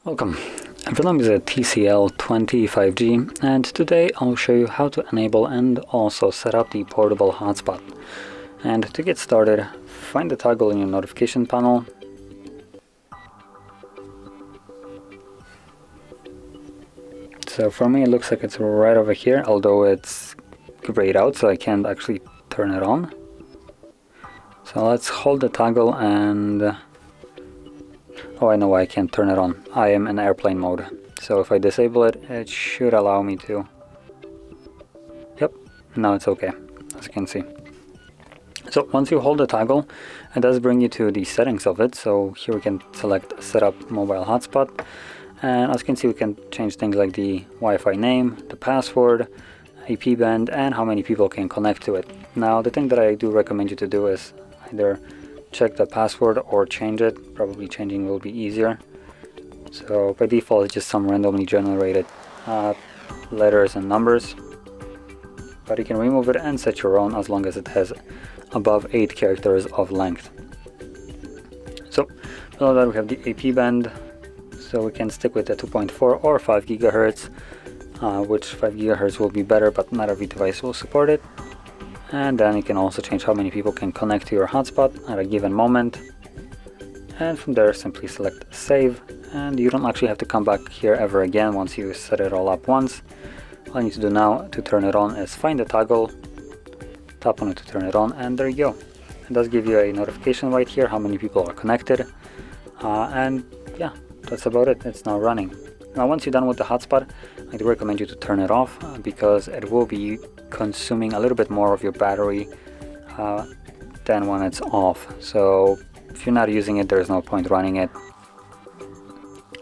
Welcome. My name is a TCL 20 5G, and today I'll show you how to enable and also set up the portable hotspot. And to get started, find the toggle in your notification panel. So for me it looks like it's right over here, although it's grayed out so I can't actually turn it on. So let's hold the toggle and... oh, I know why I can't turn it on. I am in airplane mode. So if I disable it, it should allow me to. Yep, now it's okay, as you can see. So once you hold the toggle, it does bring you to the settings of it. So here we can select set up mobile hotspot. And as you can see, we can change things like the Wi-Fi name, the password, IP band, and how many people can connect to it. Now, the thing that I do recommend you to do is either check the password or change it. Probably changing will be easier. So by default, it's just some randomly generated letters and numbers. But you can remove it and set your own as long as it has above 8 characters of length. So below that we have the AP band. So we can stick with the 2.4 or 5 gigahertz, which 5 gigahertz will be better, but not every device will support it. And then you can also change how many people can connect to your hotspot at a given moment. And from there, simply select save. And you don't actually have to come back here ever again once you set it all up once. All you need to do now to turn it on is find the toggle, tap on it to turn it on, and there you go. It does give you a notification right here how many people are connected. And yeah, that's about it. It's now running. Now once you're done with the hotspot, I'd recommend you to turn it off because it will be consuming a little bit more of your battery than when it's off. So if you're not using it, there's no point running it.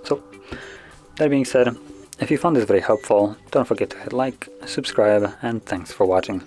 So that being said, if you found this very helpful, don't forget to hit like, subscribe, and thanks for watching.